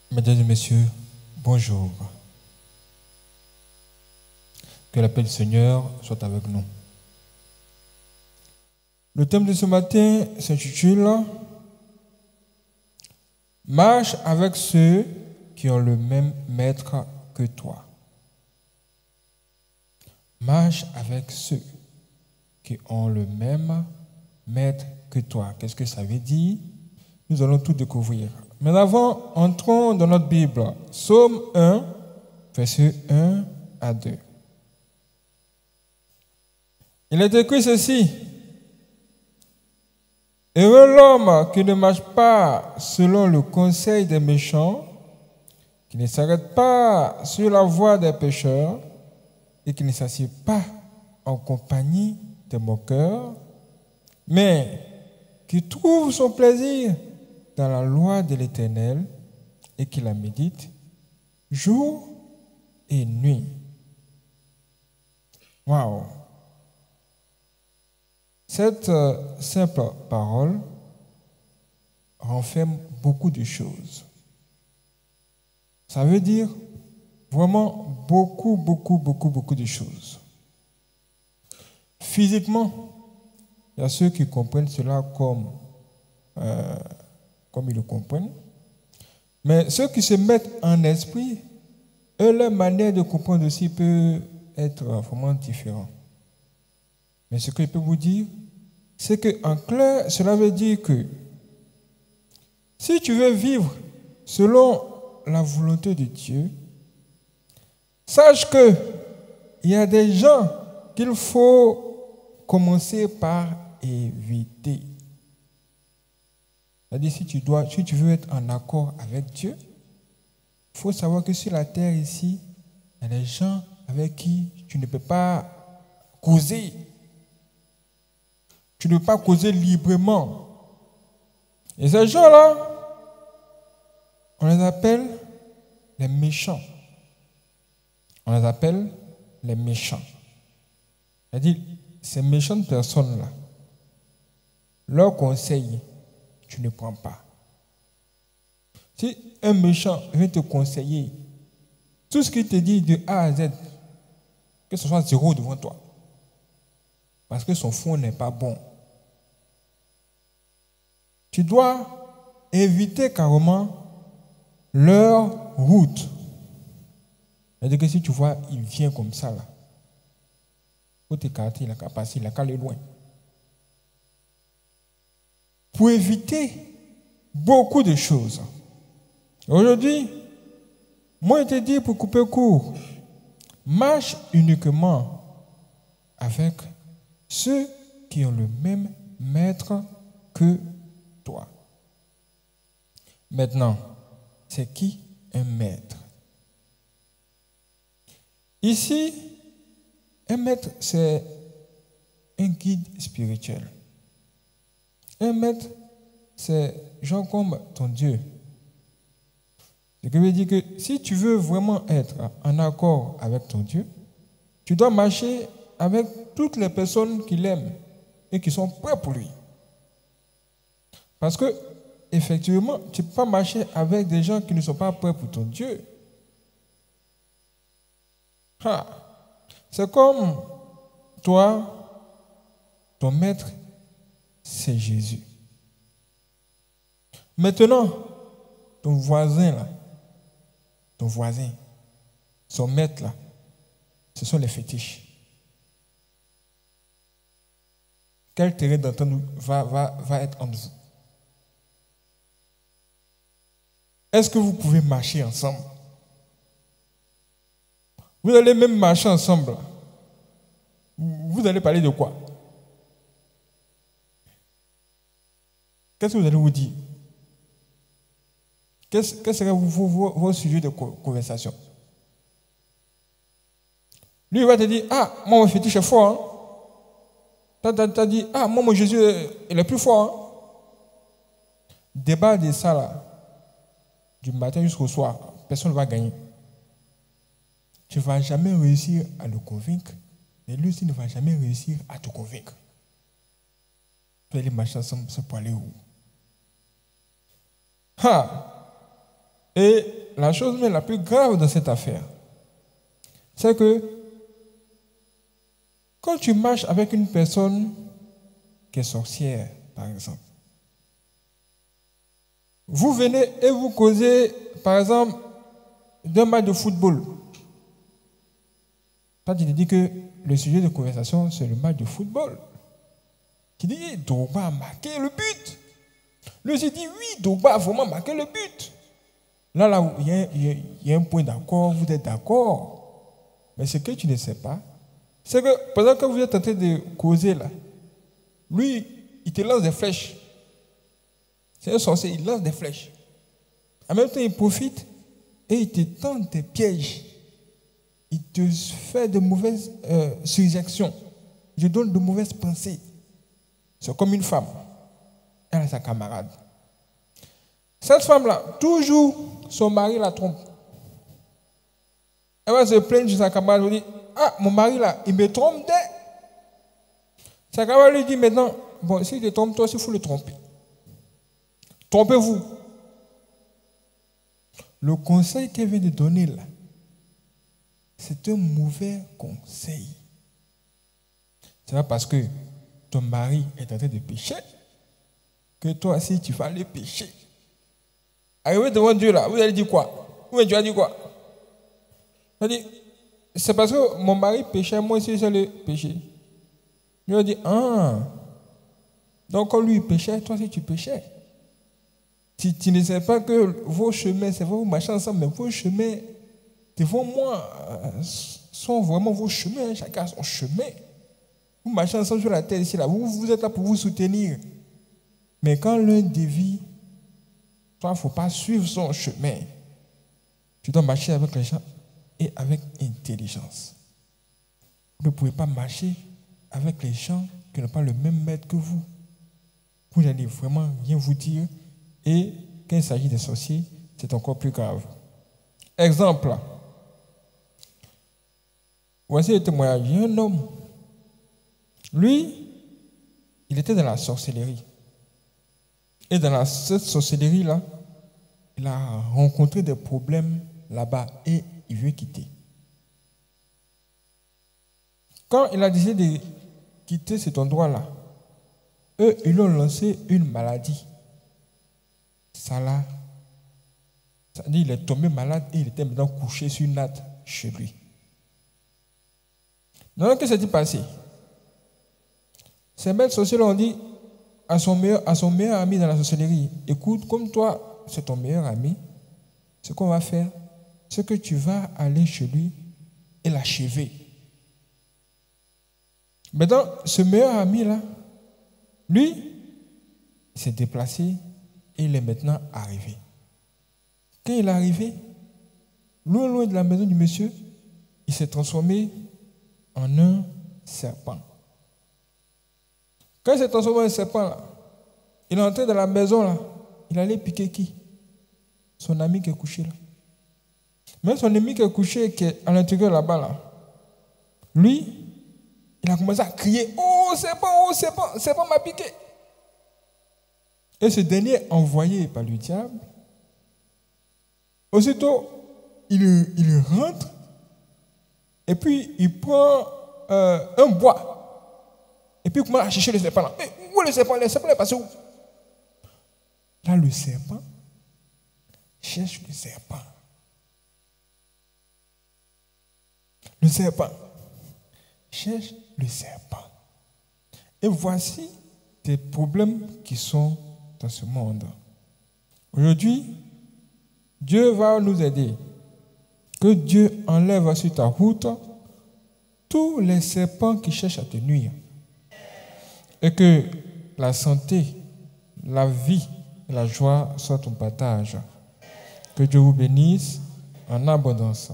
Mesdames et messieurs, bonjour. Que la paix du Seigneur soit avec nous. Le thème de ce matin s'intitule « Marche avec ceux qui ont le même maître que toi ». Marche avec ceux qui ont le même maître que toi. Qu'est-ce que ça veut dire? Nous allons tout découvrir. Mais avant, entrons dans notre Bible. Psaume 1, versets 1 à 2. Il est écrit ceci. Heureux l'homme qui ne marche pas selon le conseil des méchants, qui ne s'arrête pas sur la voie des pécheurs et qui ne s'assied pas en compagnie des moqueurs, mais qui trouve son plaisir dans la loi de l'Éternel et qui la médite jour et nuit. Waouh! Cette simple parole renferme beaucoup de choses. Ça veut dire vraiment beaucoup de choses. Physiquement, il y a ceux qui comprennent cela comme ils le comprennent. Mais ceux qui se mettent en esprit, leur manière de comprendre aussi peut être vraiment différente. Mais ce que je peux vous dire, c'est qu'en clair, cela veut dire que si tu veux vivre selon la volonté de Dieu, sache qu'il y a des gens qu'il faut commencer par éviter. C'est-à-dire, si tu veux être en accord avec Dieu, il faut savoir que sur la terre ici, il y a des gens avec qui tu ne peux pas causer. Tu ne peux pas causer librement. Et ces gens-là, on les appelle les méchants. On les appelle les méchants. C'est-à-dire, ces méchantes personnes-là, leur conseil, tu ne prends pas. Si un méchant vient te conseiller, tout ce qu'il te dit de A à Z, que ce soit zéro devant toi, parce que son fond n'est pas bon, tu dois éviter carrément leur route. C'est-à-dire que si tu vois, il vient comme ça, là, il faut t'écarter, il a qu'à passer, il a qu'à aller loin. Pour éviter beaucoup de choses. Aujourd'hui, moi, je te dis, pour couper court, marche uniquement avec ceux qui ont le même maître que toi. Maintenant, c'est qui un maître? Ici, un maître, c'est un guide spirituel. Un maître, c'est genre comme ton Dieu. Ce qui veut dire que si tu veux vraiment être en accord avec ton Dieu, tu dois marcher avec toutes les personnes qui l'aiment et qui sont prêtes pour lui. Parce que, effectivement, tu ne peux pas marcher avec des gens qui ne sont pas prêts pour ton Dieu. C'est comme toi, ton maître, c'est Jésus. Maintenant, ton voisin là, son maître là, ce sont les fétiches. Quel terrain d'entente va être en dessous? Est-ce que vous pouvez marcher ensemble? Vous allez même marcher ensemble. Vous allez parler de quoi? Qu'est-ce que vous allez vous dire? Quel serait vos sujets de conversation? Lui, il va te dire, ah, moi, mon fétiche est fort. T'as dit, ah, moi, mon Jésus, il est plus fort. Débat de ça, là, du matin jusqu'au soir, personne ne va gagner. Tu ne vas jamais réussir à le convaincre, et lui aussi ne va jamais réussir à te convaincre. Vous allez marcher ensemble, c'est pour aller où? Et la chose même la plus grave dans cette affaire, c'est que quand tu marches avec une personne qui est sorcière, par exemple, vous venez et vous causez, par exemple, d'un match de football. Toi, tu te dis que le sujet de conversation, c'est le match de football. Tu dis, Drogba a marqué le but. Lui aussi dit, oui, Drogba a vraiment marqué le but. Là, il y a un point d'accord, vous êtes d'accord. Mais ce que tu ne sais pas, c'est que pendant que vous êtes en train de causer là, lui, il te lance des flèches. C'est un sorcier, il lance des flèches. En même temps, il profite et il te tend des pièges. Il te fait de mauvaises suggestions. Il te donne de mauvaises pensées. C'est comme une femme. Elle a sa camarade. Cette femme-là, toujours, son mari la trompe. Elle va se plaindre de sa camarade. Elle dit, ah, mon mari là, il me trompe dès. Sa camarade lui dit maintenant, bon, s'il te trompe, toi aussi, il faut le tromper. Trompez-vous. Le conseil qu'elle vient de donner là, c'est un mauvais conseil. C'est pas parce que ton mari est en train de pécher que toi aussi tu vas aller pécher. Arrivé devant Dieu là, vous allez dire quoi? Ou Dieu a dit quoi? Il a dit, c'est parce que mon mari péchait, moi aussi j'ai le péché. Dieu a dit, ah, donc quand lui péchait, toi aussi tu péchais. Tu ne sais pas que vos chemins, c'est vrai, vous marchez ensemble, mais vos chemins devant moi sont vraiment vos chemins, chacun a son chemin. Vous marchez ensemble sur la terre ici, là, vous êtes là pour vous soutenir. Mais quand l'un dévie, toi, il ne faut pas suivre son chemin. Tu dois marcher avec les gens et avec intelligence. Vous ne pouvez pas marcher avec les gens qui n'ont pas le même maître que vous. Vous n'allez vraiment rien vous dire. Et quand il s'agit des sorciers, c'est encore plus grave. Exemple. Voici le témoignage. Il y a un homme. Lui, il était dans la sorcellerie. Et dans cette sorcellerie-là, il a rencontré des problèmes là-bas et il veut quitter. Quand il a décidé de quitter cet endroit-là, eux, ils lui ont lancé une maladie. Ça dit, il est tombé malade et il était maintenant couché sur une natte chez lui. Donc, qu'est-ce qui s'est passé? Ces maîtres sorciers ont dit à son meilleur ami dans la sorcellerie, écoute, comme toi, c'est ton meilleur ami, ce qu'on va faire, c'est que tu vas aller chez lui et l'achever. Maintenant, ce meilleur ami-là, lui, il s'est déplacé et il est maintenant arrivé. Quand il est arrivé, loin de la maison du monsieur, il s'est transformé en un serpent. Quand il s'est transformé en serpent, là, il est entré dans la maison, là, il allait piquer qui? Son ami qui est couché là. Même son ami qui est couché, qui est à l'intérieur là-bas, là, lui, il a commencé à crier, oh serpent m'a piqué. Et ce dernier, envoyé par le diable, aussitôt, il rentre et puis il prend un bois et puis il commence à chercher le serpent. Mais où est le serpent? Le serpent est passé où? Là, le serpent cherche le serpent. Le serpent cherche le serpent. Et voici des problèmes qui sont dans ce monde. Aujourd'hui, Dieu va nous aider. Que Dieu enlève sur ta route tous les serpents qui cherchent à te nuire. Et que la santé, la vie et la joie soient ton partage. Que Dieu vous bénisse en abondance.